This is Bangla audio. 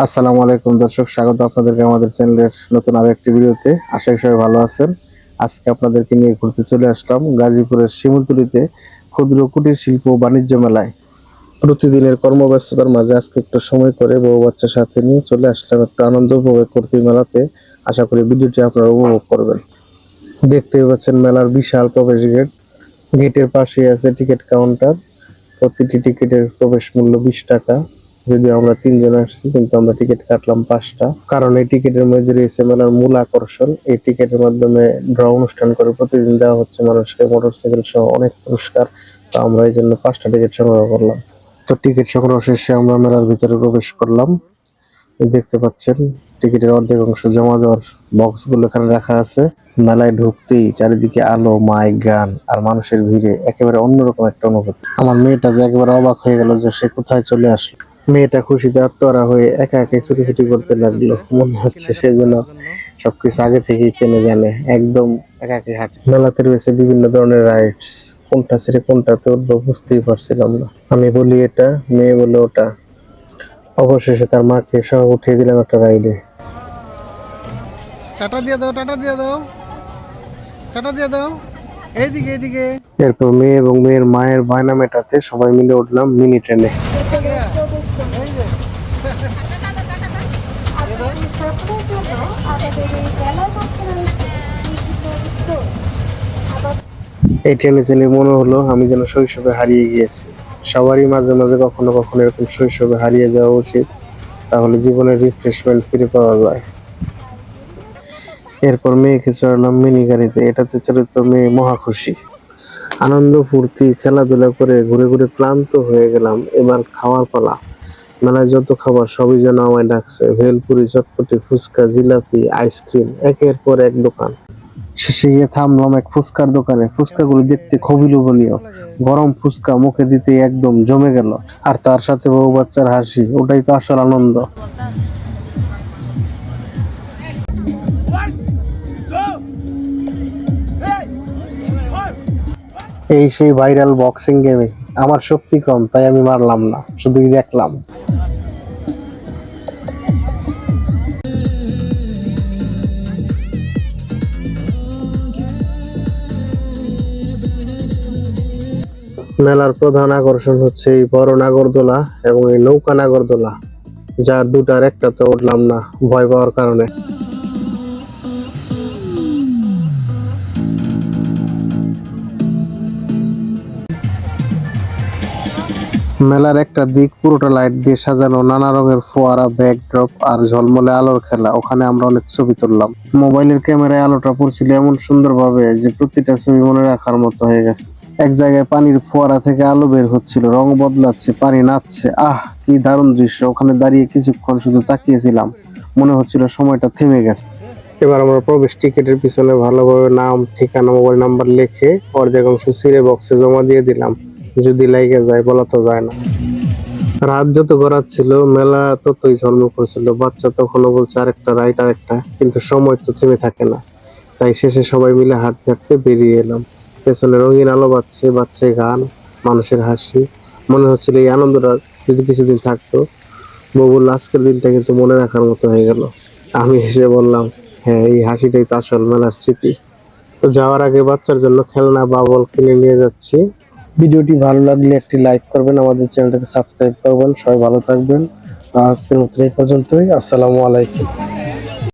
আসসালামু আলাইকুম দর্শক, স্বাগত আপনাদেরকে আমাদের চ্যানেলের নতুন আরো একটি ভিডিওতে। আশা করি সবাই ভালো আছেন। আজকে আপনাদেরকে নিয়ে ঘুরতে চলে আসলাম গাজীপুরের শিমুলতলিতে ক্ষুদ্র কুটির শিল্প ও বাণিজ্য মেলায়। প্রতিদিনের কর্মব্যস্ততার মাঝে আজকে একটু সময় করে বউ বাচ্চার সাথে নিয়ে চলে আসলাম একটু আনন্দ উপভোগ করতে এই মেলাতে। আশা করি ভিডিওটি আপনারা উপভোগ করবেন। দেখতেই পাচ্ছেন মেলার বিশাল প্রবেশ গেট। গেটের পাশে আছে টিকিট কাউন্টার। প্রতিটি টিকিটের প্রবেশ মূল্য 20 টাকা। যদিও আমরা তিনজন আসছি, কিন্তু আমরা টিকিট কাটলাম 5টা, কারণ এই টিকিটের মধ্যে রয়েছে মেলার মূল আকর্ষণ। এই টিকিটের মাধ্যমে ড্র অনুষ্ঠান করে প্রতিদিন দেওয়া হচ্ছে মানুষকে মোটরসাইকেল সহ অনেক পুরস্কার। তো আমরা এই জন্য 5টা টিকিট সংগ্রহ করলাম। তো টিকিট সংগ্রহ শেষে আমরা মেলার ভিতরে প্রবেশ করলাম। এই দেখতে পাচ্ছেন টিকিটের অর্ধেক অংশ জমা দেওয়ার বক্সগুলো এখানে রাখা আছে। মেলায় ঢুকতেই চারিদিকে আলো, মাইক, গান আর মানুষের ভিড়ে একেবারে অন্যরকম একটা অনুভূতি। আমার মেয়েটা যে একেবারে অবাক হয়ে গেল যে সে কোথায় চলে আসলো। মেয়েটা খুশিতে আত্মহারা হয়ে একা একাই ছুটোছুটি করতে লাগলো। মনে হচ্ছে সে যেন সবকিছু আগে থেকেই চেনে জানে। একদম একাকি হাঁটে। মেলাতে রয়েছে বিভিন্ন ধরনের রাইডস। কোনটা ছেড়ে কোনটাতে উঠবো বুঝতেই পারছিলাম না। আমি বলি এটা, মেয়ে বলে ওটা। অবশেষে তার মাকে সহ উঠিয়ে দিলাম একটা রাইডে। টাটা দিয়ে দাও, টাটা দিয়ে দাও, টাটা দিয়ে দাও। এইদিকে এইদিকে। এরপর মেয়ে এবং মেয়ের মায়ের বায়না মেটাতে সবাই মিলে উঠলাম মিনি ট্রেনে। এই যে এই ট্রেনে চলে মনে হলো আমি যেন শৈশবে হারিয়ে গিয়েছি। সবারই মাঝে মাঝে কখনো কখনো এরকম শৈশবে হারিয়ে যাওয়া উচিত, তাহলে জীবনের রিফ্রেশমেন্ট ফিরে পাওয়া যায়। এরপর মেয়েকে চড়ালাম মিনি গাড়িতে। এটাতে চড়ে তো মেয়ে মহা খুশি। আনন্দ ফুর্তি খেলাধুলা করে ঘুরে ঘুরে ক্লান্ত হয়ে গেলাম। এবার খাওয়ার পালা। মেলায় যত খাবার সবই যেন আমায় ডাকছে। ভেলপুরি, চটপটি, ফুচকা, জিলাপি, আইসক্রিম, একের পর এক দোকান। শেষে গিয়ে থামলাম এক ফুচকার দোকানে। ফুচকাগুলো দেখতে খুবই লোভনীয়। গরম ফুচকা মুখে দিতেই একদম জমে গেল। আর তার সাথে বউ বাচ্চার হাসি, ওটাই তো আসল আনন্দ। এই সেই ভাইরাল বক্সিং গেমে আমার শক্তি কম, তাই আমি মারলাম না, শুধুই দেখলাম। মেলার প্রধান আকর্ষণ হচ্ছে এই বড় নাগরদোলা এবং এই নৌকা নাগরদোলা, যার দুটার একটাতে উঠলাম না ভয় পাওয়ার কারণে। মেলার একটা দিক পুরোটা লাইট দিয়ে সাজানো, নানা রঙের ফোয়ারা, ব্যাকড্রপ আর ঝলমলে আলোর খেলা। ওখানে আমরা অনেক ছবি তুললাম। মোবাইলের ক্যামেরায় আলোটা পড়ছিল এমন সুন্দরভাবে যে প্রতিটা ছবি মনে রাখার মতো হয়ে গেছে। এক জায়গায় পানির ফোয়ারা থেকে আলো বের হচ্ছিল, রং বদলাচ্ছে, পানি নাচছে। আহ, কি দারুণ দৃশ্য! ওখানে দাঁড়িয়ে কিছুক্ষণ শুধু তাকিয়েছিলাম, মনে হচ্ছিল সময়টা থেমে গেছে। এবার আমরা প্রবেশ টিকিটের পিছনে ভালোভাবে নাম, ঠিকানা, মোবাইল নাম্বার লিখে অর্ধেক অংশ ছিঁড়ে বক্সে জমা দিয়ে দিলাম। যদি লাইগে যায় বলা তো যায় না। রাত যত গড়াচ্ছিল মেলা ততই ঝলমল করছিল। বাচ্চা তখনও বলছে আরেকটা রাইড, আরেকটা, কিন্তু সময় তো থেমে থাকে না। তাই শেষে সবাই মিলে হাঁটতে হাঁটতে বেরিয়ে এলাম। পেছনে রঙিন আলো বাজছে, বাজছে গান, মানুষের হাসি। মনে হচ্ছিল এই আনন্দটা যদি কিছুদিন থাকতো। বউ বলল আজকের দিনটা কিন্তু মনে রাখার মতো হয়ে গেল। আমি হেসে বললাম, হ্যাঁ, এই হাসিটাই তো আসল মেলার স্মৃতি। তো যাওয়ার আগে বাচ্চার জন্য খেলনা বাবল কিনে নিয়ে যাচ্ছি। ভিডিওটি ভালো লাগলে একটি লাইক করবেন, আমাদের চ্যানেলটাকে সাবস্ক্রাইব করবেন। সবাই ভালো থাকবেন। আজকের মতো এই পর্যন্তই। আসসালামু আলাইকুম।